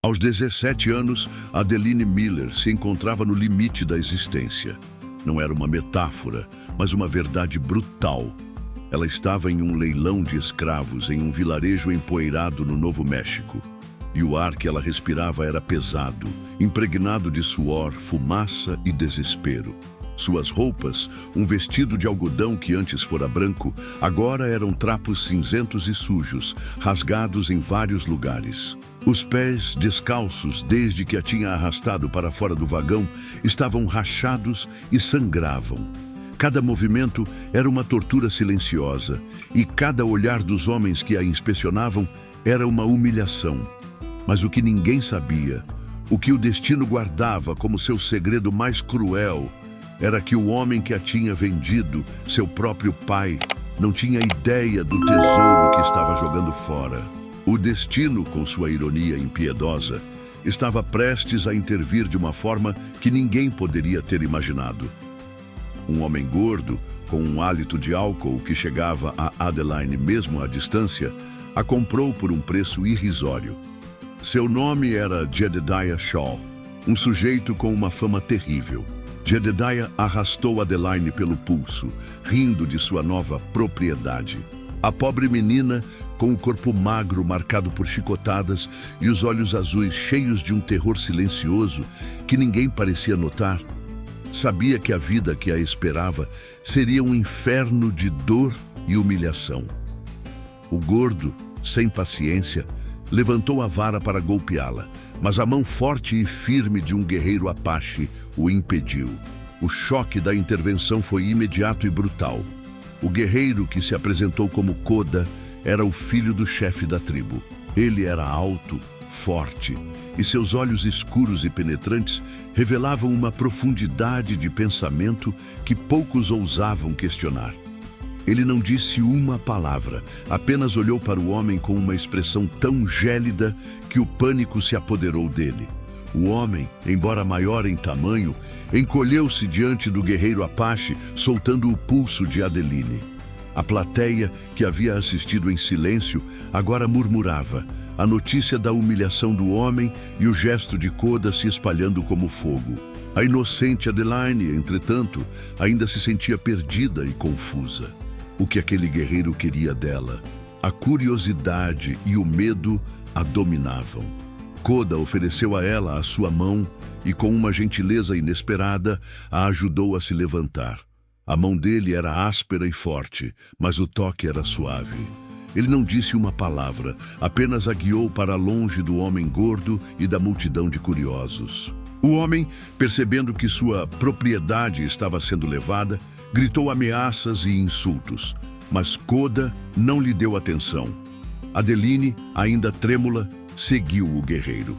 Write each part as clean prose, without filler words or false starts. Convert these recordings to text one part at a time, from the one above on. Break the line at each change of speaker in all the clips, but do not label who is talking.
Aos 17 anos, Adeline Miller se encontrava no limite da existência. Não era uma metáfora, mas uma verdade brutal. Ela estava em um leilão de escravos em um vilarejo empoeirado no Novo México. E o ar que ela respirava era pesado, impregnado de suor, fumaça e desespero. Suas roupas, um vestido de algodão que antes fora branco, agora eram trapos cinzentos e sujos, rasgados em vários lugares. Os pés, descalços desde que a tinha arrastado para fora do vagão, estavam rachados e sangravam. Cada movimento era uma tortura silenciosa, e cada olhar dos homens que a inspecionavam era uma humilhação. Mas o que ninguém sabia, o que o destino guardava como seu segredo mais cruel, era que o homem que a tinha vendido, seu próprio pai, não tinha ideia do tesouro que estava jogando fora. O destino, com sua ironia impiedosa, estava prestes a intervir de uma forma que ninguém poderia ter imaginado. Um homem gordo, com um hálito de álcool que chegava a Adeline mesmo à distância, a comprou por um preço irrisório. Seu nome era Jedediah Shaw, um sujeito com uma fama terrível. Jedediah arrastou Adeline pelo pulso, rindo de sua nova propriedade. A pobre menina, com o corpo magro marcado por chicotadas e os olhos azuis cheios de um terror silencioso que ninguém parecia notar, sabia que a vida que a esperava seria um inferno de dor e humilhação. O gordo, sem paciência, levantou a vara para golpeá-la, mas a mão forte e firme de um guerreiro apache o impediu. O choque da intervenção foi imediato e brutal. O guerreiro que se apresentou como Koda era o filho do chefe da tribo. Ele era alto, forte, e seus olhos escuros e penetrantes revelavam uma profundidade de pensamento que poucos ousavam questionar. Ele não disse uma palavra, apenas olhou para o homem com uma expressão tão gélida que o pânico se apoderou dele. O homem, embora maior em tamanho, encolheu-se diante do guerreiro apache, soltando o pulso de Adeline. A plateia, que havia assistido em silêncio, agora murmurava, a notícia da humilhação do homem e o gesto de Koda se espalhando como fogo. A inocente Adeline, entretanto, ainda se sentia perdida e confusa. O que aquele guerreiro queria dela? A curiosidade e o medo a dominavam. Koda ofereceu a ela a sua mão e, com uma gentileza inesperada, a ajudou a se levantar. A mão dele era áspera e forte, mas o toque era suave. Ele não disse uma palavra, apenas a guiou para longe do homem gordo e da multidão de curiosos. O homem, percebendo que sua propriedade estava sendo levada, gritou ameaças e insultos, mas Koda não lhe deu atenção. Adeline, ainda trêmula, seguiu o guerreiro.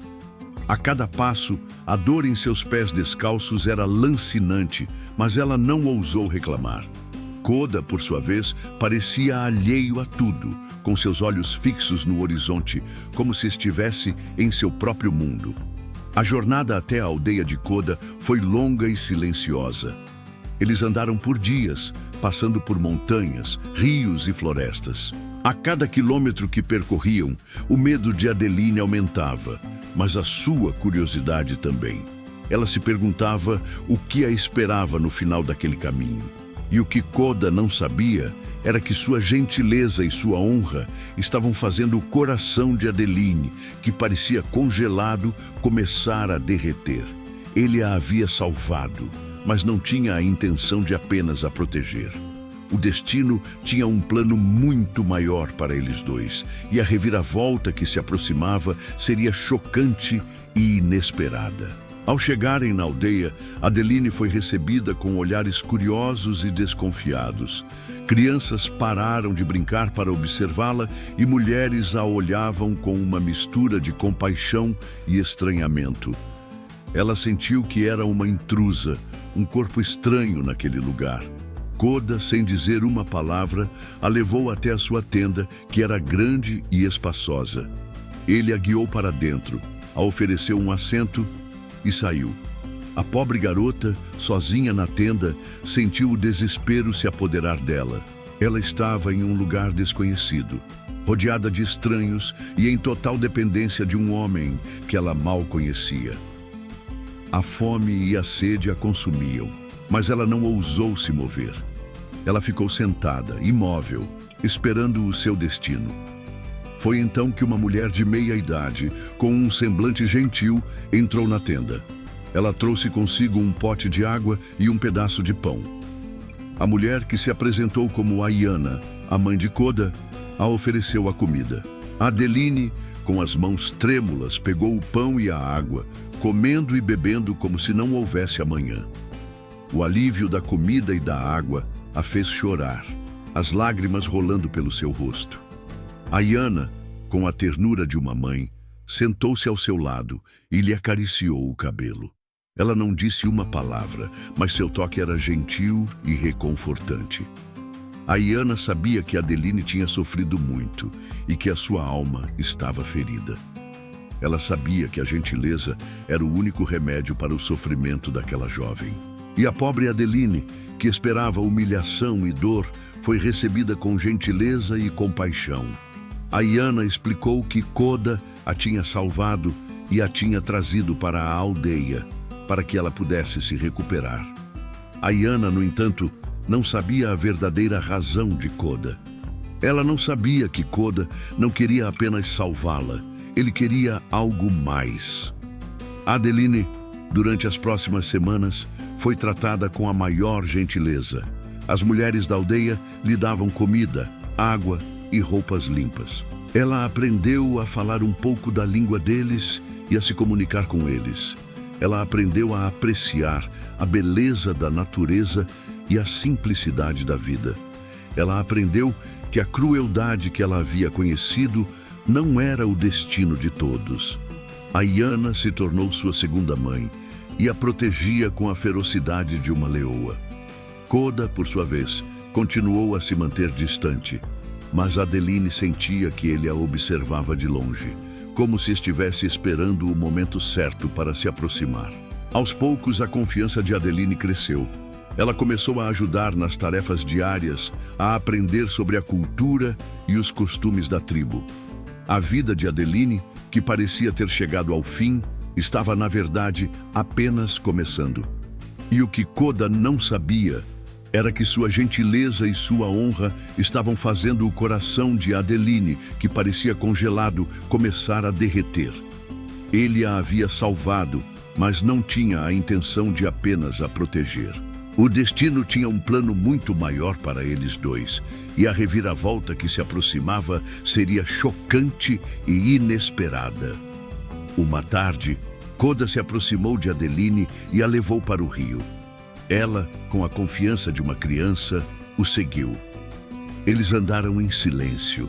A cada passo, a dor em seus pés descalços era lancinante, mas ela não ousou reclamar. Koda, por sua vez, parecia alheio a tudo, com seus olhos fixos no horizonte, como se estivesse em seu próprio mundo. A jornada até a aldeia de Koda foi longa e silenciosa. Eles andaram por dias, passando por montanhas, rios e florestas. A cada quilômetro que percorriam, o medo de Adeline aumentava, mas a sua curiosidade também. Ela se perguntava o que a esperava no final daquele caminho. E o que Koda não sabia era que sua gentileza e sua honra estavam fazendo o coração de Adeline, que parecia congelado, começar a derreter. Ele a havia salvado, mas não tinha a intenção de apenas a proteger. O destino tinha um plano muito maior para eles dois, e a reviravolta que se aproximava seria chocante e inesperada. Ao chegarem na aldeia, Adeline foi recebida com olhares curiosos e desconfiados. Crianças pararam de brincar para observá-la e mulheres a olhavam com uma mistura de compaixão e estranhamento. Ela sentiu que era uma intrusa, um corpo estranho naquele lugar. Koda, sem dizer uma palavra, a levou até a sua tenda, que era grande e espaçosa. Ele a guiou para dentro, a ofereceu um assento e saiu. A pobre garota, sozinha na tenda, sentiu o desespero se apoderar dela. Ela estava em um lugar desconhecido. rodeada de estranhos e em total dependência de um homem que ela mal conhecia. A fome e a sede a consumiam, mas ela não ousou se mover. Ela ficou sentada, imóvel, esperando o seu destino. Foi então que uma mulher de meia idade, com um semblante gentil, entrou na tenda. Ela trouxe consigo um pote de água e um pedaço de pão. A mulher, que se apresentou como Aiana, a mãe de Koda, a ofereceu a comida. Adeline, com as mãos trêmulas, pegou o pão e a água, comendo e bebendo como se não houvesse amanhã. O alívio da comida e da água a fez chorar, as lágrimas rolando pelo seu rosto. Aiana, com a ternura de uma mãe, sentou-se ao seu lado e lhe acariciou o cabelo. Ela não disse uma palavra, mas seu toque era gentil e reconfortante. Aiana sabia que Adeline tinha sofrido muito e que a sua alma estava ferida. Ela sabia que a gentileza era o único remédio para o sofrimento daquela jovem. E a pobre Adeline, que esperava humilhação e dor, foi recebida com gentileza e compaixão. Aiana explicou que Koda a tinha salvado e a tinha trazido para a aldeia, para que ela pudesse se recuperar. Aiana, no entanto, não sabia a verdadeira razão de Koda. Ela não sabia que Koda não queria apenas salvá-la, ele queria algo mais. Adeline, durante as próximas semanas, foi tratada com a maior gentileza. As mulheres da aldeia lhe davam comida, água e roupas limpas. Ela aprendeu a falar um pouco da língua deles e a se comunicar com eles. Ela aprendeu a apreciar a beleza da natureza e a simplicidade da vida. Ela aprendeu que a crueldade que ela havia conhecido não era o destino de todos. Aiana se tornou sua segunda mãe e a protegia com a ferocidade de uma leoa. Koda, por sua vez, continuou a se manter distante, mas Adeline sentia que ele a observava de longe, como se estivesse esperando o momento certo para se aproximar. Aos poucos, a confiança de Adeline cresceu. Ela começou a ajudar nas tarefas diárias, a aprender sobre a cultura e os costumes da tribo. A vida de Adeline, que parecia ter chegado ao fim, estava, na verdade, apenas começando. E o que Koda não sabia era que sua gentileza e sua honra estavam fazendo o coração de Adeline, que parecia congelado, começar a derreter. Ele a havia salvado, mas não tinha a intenção de apenas a proteger. O destino tinha um plano muito maior para eles dois, e a reviravolta que se aproximava seria chocante e inesperada. Uma tarde, Koda se aproximou de Adeline e a levou para o rio. Ela, com a confiança de uma criança, o seguiu. Eles andaram em silêncio.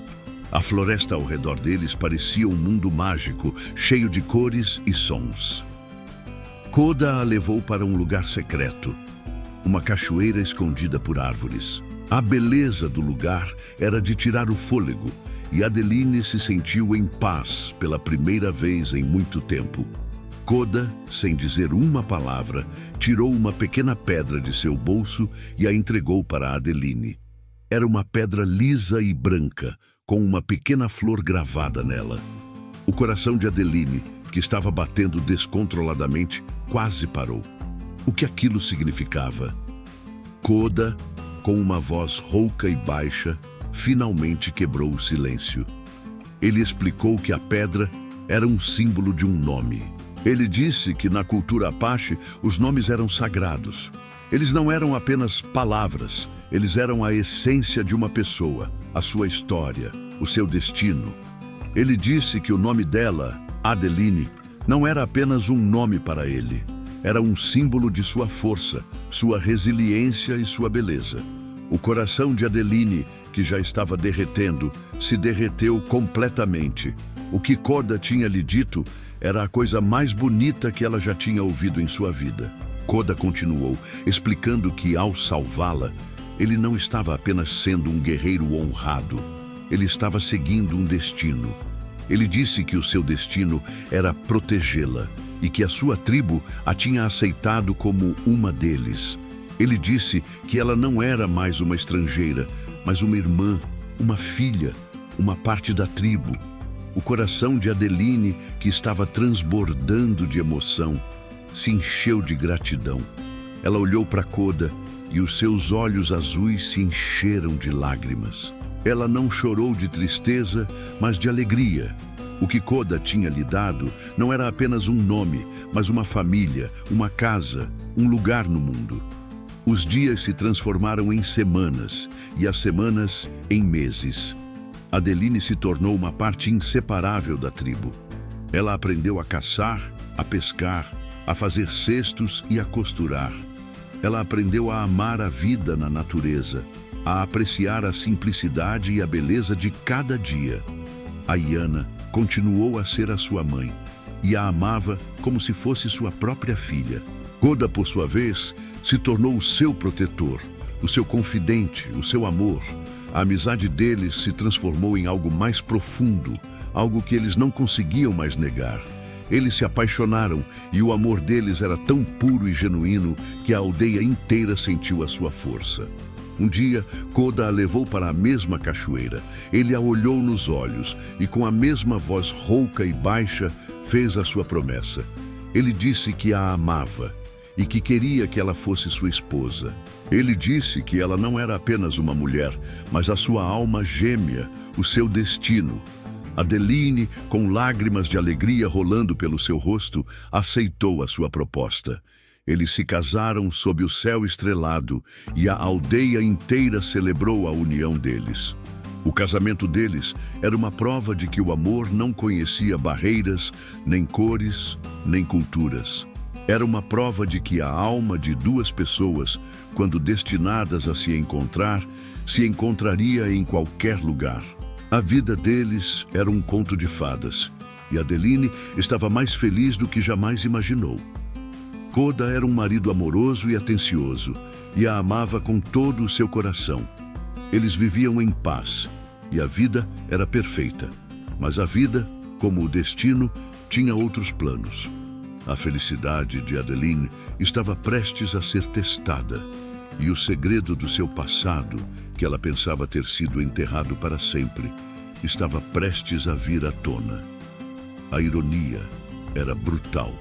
A floresta ao redor deles parecia um mundo mágico, cheio de cores e sons. Koda a levou para um lugar secreto, uma cachoeira escondida por árvores. A beleza do lugar era de tirar o fôlego, e Adeline se sentiu em paz pela primeira vez em muito tempo. Koda, sem dizer uma palavra, tirou uma pequena pedra de seu bolso e a entregou para Adeline. Era uma pedra lisa e branca, com uma pequena flor gravada nela. O coração de Adeline, que estava batendo descontroladamente, quase parou. O que aquilo significava? Koda, com uma voz rouca e baixa, finalmente quebrou o silêncio. Ele explicou que a pedra era um símbolo de um nome. Ele disse que na cultura Apache os nomes eram sagrados. Eles não eram apenas palavras, eles eram a essência de uma pessoa, a sua história, o seu destino. Ele disse que o nome dela, Adeline, não era apenas um nome para ele. Era um símbolo de sua força, sua resiliência e sua beleza. O coração de Adeline, que já estava derretendo, se derreteu completamente. O que Koda tinha lhe dito era a coisa mais bonita que ela já tinha ouvido em sua vida. Koda continuou, explicando que, ao salvá-la, ele não estava apenas sendo um guerreiro honrado. Ele estava seguindo um destino. Ele disse que o seu destino era protegê-la e que a sua tribo a tinha aceitado como uma deles. Ele disse que ela não era mais uma estrangeira, mas uma irmã, uma filha, uma parte da tribo. O coração de Adeline, que estava transbordando de emoção, se encheu de gratidão. Ela olhou para Koda e os seus olhos azuis se encheram de lágrimas. Ela não chorou de tristeza, mas de alegria. O que Koda tinha lhe dado não era apenas um nome, mas uma família, uma casa, um lugar no mundo. Os dias se transformaram em semanas e as semanas em meses. Adeline se tornou uma parte inseparável da tribo. Ela aprendeu a caçar, a pescar, a fazer cestos e a costurar. Ela aprendeu a amar a vida na natureza, a apreciar a simplicidade e a beleza de cada dia. A Iana continuou a ser a sua mãe e a amava como se fosse sua própria filha. Koda, por sua vez, se tornou o seu protetor, o seu confidente, o seu amor. A amizade deles se transformou em algo mais profundo, algo que eles não conseguiam mais negar. Eles se apaixonaram e o amor deles era tão puro e genuíno que a aldeia inteira sentiu a sua força. Um dia, Koda a levou para a mesma cachoeira. Ele a olhou nos olhos e, com a mesma voz rouca e baixa, fez a sua promessa. Ele disse que a amava e que queria que ela fosse sua esposa. Ele disse que ela não era apenas uma mulher, mas a sua alma gêmea, o seu destino. Adeline, com lágrimas de alegria rolando pelo seu rosto, aceitou a sua proposta. Eles se casaram sob o céu estrelado e a aldeia inteira celebrou a união deles. O casamento deles era uma prova de que o amor não conhecia barreiras, nem cores, nem culturas. Era uma prova de que a alma de duas pessoas, quando destinadas a se encontrar, se encontraria em qualquer lugar. A vida deles era um conto de fadas, e Adeline estava mais feliz do que jamais imaginou. Koda era um marido amoroso e atencioso, e a amava com todo o seu coração. Eles viviam em paz, e a vida era perfeita. Mas a vida, como o destino, tinha outros planos. A felicidade de Adeline estava prestes a ser testada, e o segredo do seu passado, que ela pensava ter sido enterrado para sempre, estava prestes a vir à tona. A ironia era brutal.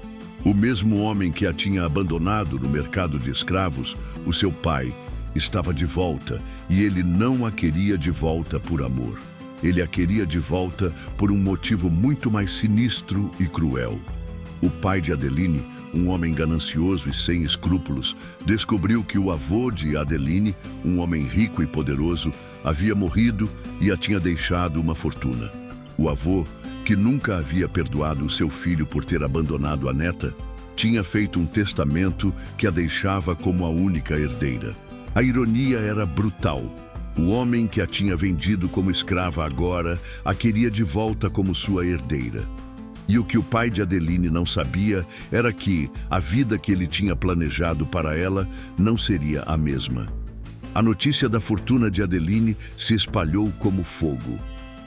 O mesmo homem que a tinha abandonado no mercado de escravos, o seu pai, estava de volta, e ele não a queria de volta por amor. Ele a queria de volta por um motivo muito mais sinistro e cruel. O pai de Adeline, um homem ganancioso e sem escrúpulos, descobriu que o avô de Adeline, um homem rico e poderoso, havia morrido e a tinha deixado uma fortuna. O avô, que nunca havia perdoado o seu filho por ter abandonado a neta, tinha feito um testamento que a deixava como a única herdeira. A ironia era brutal. O homem que a tinha vendido como escrava agora a queria de volta como sua herdeira. E o que o pai de Adeline não sabia era que a vida que ele tinha planejado para ela não seria a mesma. A notícia da fortuna de Adeline se espalhou como fogo.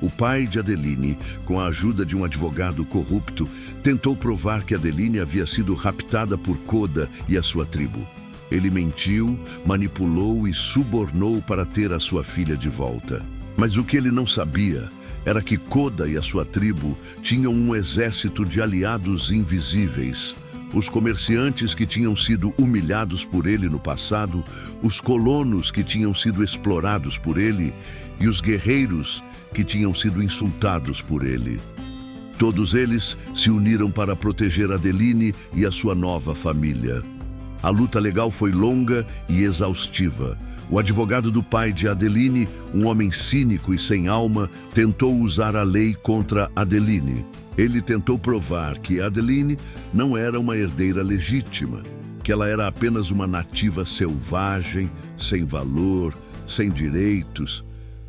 O pai de Adeline, com a ajuda de um advogado corrupto, tentou provar que Adeline havia sido raptada por Koda e a sua tribo. Ele mentiu, manipulou e subornou para ter a sua filha de volta. Mas o que ele não sabia era que Koda e a sua tribo tinham um exército de aliados invisíveis. Os comerciantes que tinham sido humilhados por ele no passado, os colonos que tinham sido explorados por ele e os guerreiros que tinham sido insultados por ele. Todos eles se uniram para proteger Adeline e a sua nova família. A luta legal foi longa e exaustiva. O advogado do pai de Adeline, um homem cínico e sem alma, tentou usar a lei contra Adeline. Ele tentou provar que Adeline não era uma herdeira legítima, que ela era apenas uma nativa selvagem, sem valor, sem direitos.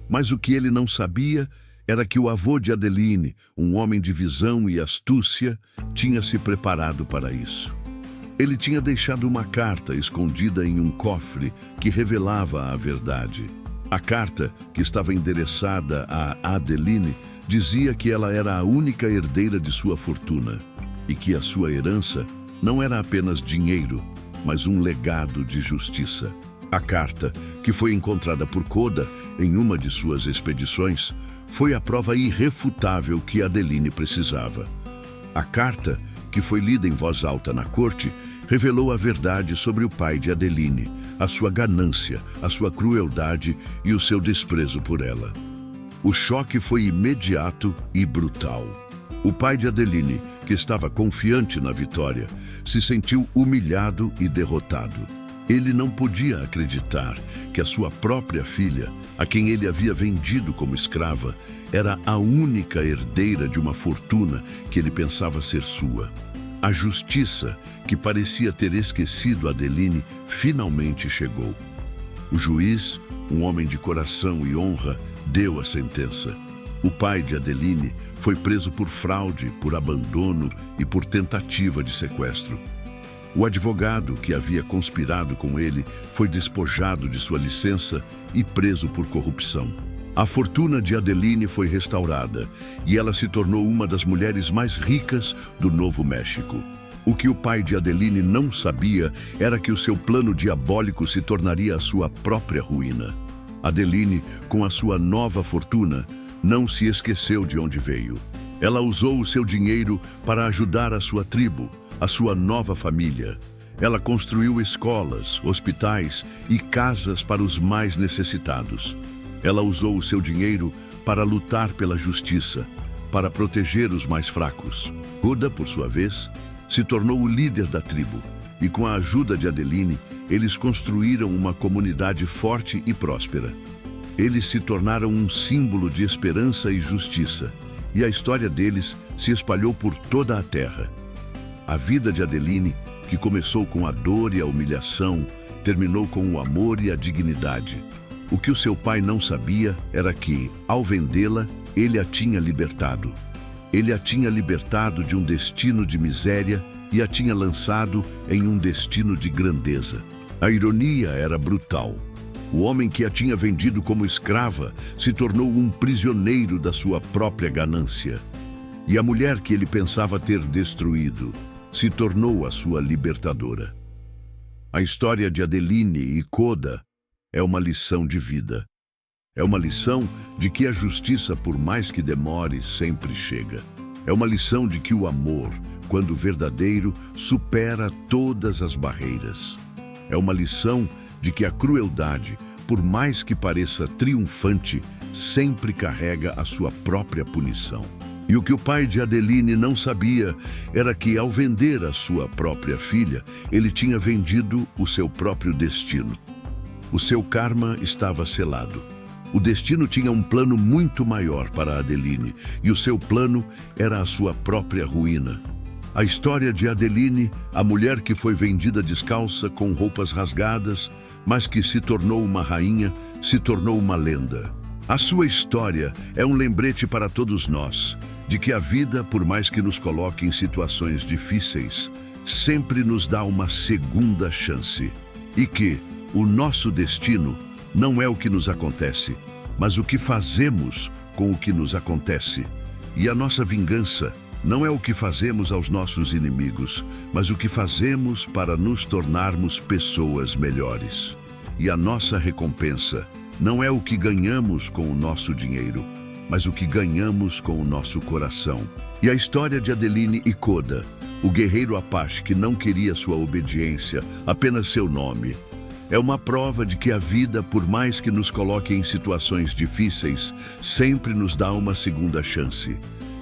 Mas o que ele não sabia era que o avô de Adeline, um homem de visão e astúcia, tinha se preparado para isso. Ele tinha deixado uma carta escondida em um cofre que revelava a verdade. A carta, que estava endereçada a Adeline, dizia que ela era a única herdeira de sua fortuna e que a sua herança não era apenas dinheiro, mas um legado de justiça. A carta, que foi encontrada por Koda em uma de suas expedições, foi a prova irrefutável que Adeline precisava. A carta, que foi lida em voz alta na corte, revelou a verdade sobre o pai de Adeline, a sua ganância, a sua crueldade e o seu desprezo por ela. O choque foi imediato e brutal. O pai de Adeline, que estava confiante na vitória, se sentiu humilhado e derrotado. Ele não podia acreditar que a sua própria filha, a quem ele havia vendido como escrava, era a única herdeira de uma fortuna que ele pensava ser sua. A justiça, que parecia ter esquecido Adeline, finalmente chegou. O juiz, um homem de coração e honra, deu a sentença. O pai de Adeline foi preso por fraude, por abandono e por tentativa de sequestro. O advogado que havia conspirado com ele foi despojado de sua licença e preso por corrupção. A fortuna de Adeline foi restaurada e ela se tornou uma das mulheres mais ricas do Novo México. O que o pai de Adeline não sabia era que o seu plano diabólico se tornaria a sua própria ruína. Adeline, com a sua nova fortuna, não se esqueceu de onde veio. Ela usou o seu dinheiro para ajudar a sua tribo, a sua nova família. Ela construiu escolas, hospitais e casas para os mais necessitados. Ela usou o seu dinheiro para lutar pela justiça, para proteger os mais fracos. Koda, por sua vez, se tornou o líder da tribo e, com a ajuda de Adeline, eles construíram uma comunidade forte e próspera. Eles se tornaram um símbolo de esperança e justiça, e a história deles se espalhou por toda a terra. A vida de Adeline, que começou com a dor e a humilhação, terminou com o amor e a dignidade. O que o seu pai não sabia era que, ao vendê-la, ele a tinha libertado. Ele a tinha libertado de um destino de miséria e a tinha lançado em um destino de grandeza. A ironia era brutal. O homem que a tinha vendido como escrava se tornou um prisioneiro da sua própria ganância. E a mulher que ele pensava ter destruído se tornou a sua libertadora. A história de Adeline e Koda é uma lição de vida. É uma lição de que a justiça, por mais que demore, sempre chega. É uma lição de que o amor, quando verdadeiro, supera todas as barreiras. É uma lição de que a crueldade, por mais que pareça triunfante, sempre carrega a sua própria punição. E o que o pai de Adeline não sabia era que, ao vender a sua própria filha, ele tinha vendido o seu próprio destino. O seu karma estava selado. O destino tinha um plano muito maior para Adeline, e o seu plano era a sua própria ruína. A história de Adeline, a mulher que foi vendida descalça, com roupas rasgadas, mas que se tornou uma rainha, se tornou uma lenda. A sua história é um lembrete para todos nós, de que a vida, por mais que nos coloque em situações difíceis, sempre nos dá uma segunda chance. E que o nosso destino não é o que nos acontece, mas o que fazemos com o que nos acontece. E a nossa vingança não é o que fazemos aos nossos inimigos, mas o que fazemos para nos tornarmos pessoas melhores. E a nossa recompensa não é o que ganhamos com o nosso dinheiro, mas o que ganhamos com o nosso coração. E a história de Adeline e Koda, o guerreiro Apache que não queria sua obediência, apenas seu nome, é uma prova de que a vida, por mais que nos coloque em situações difíceis, sempre nos dá uma segunda chance.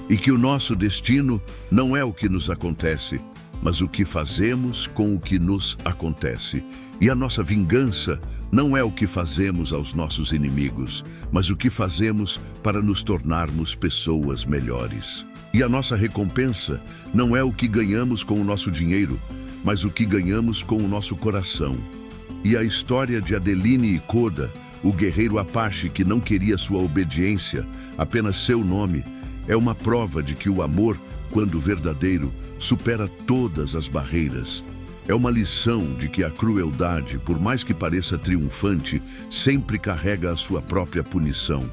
E que o nosso destino não é o que nos acontece, mas o que fazemos com o que nos acontece. E a nossa vingança não é o que fazemos aos nossos inimigos, mas o que fazemos para nos tornarmos pessoas melhores. E a nossa recompensa não é o que ganhamos com o nosso dinheiro, mas o que ganhamos com o nosso coração. E a história de Adeline e Koda, o guerreiro Apache que não queria sua obediência, apenas seu nome, é uma prova de que o amor, quando verdadeiro, supera todas as barreiras. É uma lição de que a crueldade, por mais que pareça triunfante, sempre carrega a sua própria punição.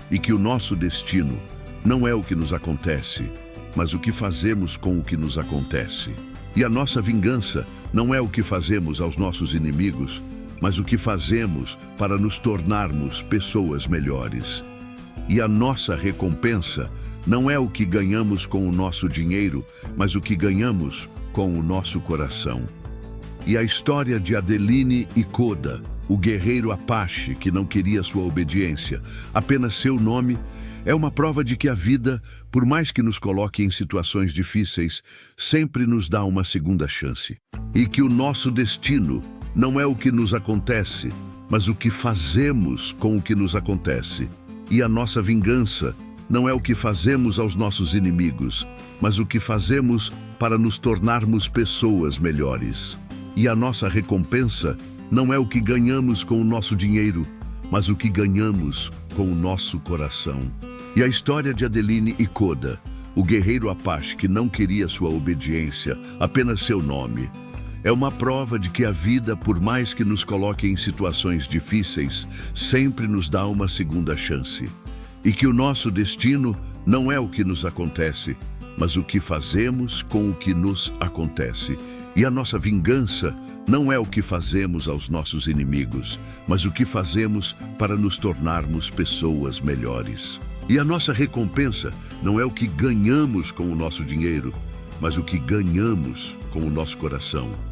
E que o nosso destino não é o que nos acontece, mas o que fazemos com o que nos acontece. E a nossa vingança não é o que fazemos aos nossos inimigos, mas o que fazemos para nos tornarmos pessoas melhores. E a nossa recompensa não é o que ganhamos com o nosso dinheiro, mas o que ganhamos com o nosso coração. E a história de Adeline e Koda, o guerreiro Apache que não queria sua obediência, apenas seu nome, é uma prova de que a vida, por mais que nos coloque em situações difíceis, sempre nos dá uma segunda chance. E que o nosso destino não é o que nos acontece, mas o que fazemos com o que nos acontece. E a nossa vingança não é o que fazemos aos nossos inimigos, mas o que fazemos para nos tornarmos pessoas melhores. E a nossa recompensa não é o que ganhamos com o nosso dinheiro, mas o que ganhamos com o nosso coração. E a história de Adeline e Koda, o guerreiro Apache que não queria sua obediência, apenas seu nome, é uma prova de que a vida, por mais que nos coloque em situações difíceis, sempre nos dá uma segunda chance. E que o nosso destino não é o que nos acontece, mas o que fazemos com o que nos acontece. E a nossa vingança não é o que fazemos aos nossos inimigos, mas o que fazemos para nos tornarmos pessoas melhores. E a nossa recompensa não é o que ganhamos com o nosso dinheiro, mas o que ganhamos com o nosso coração.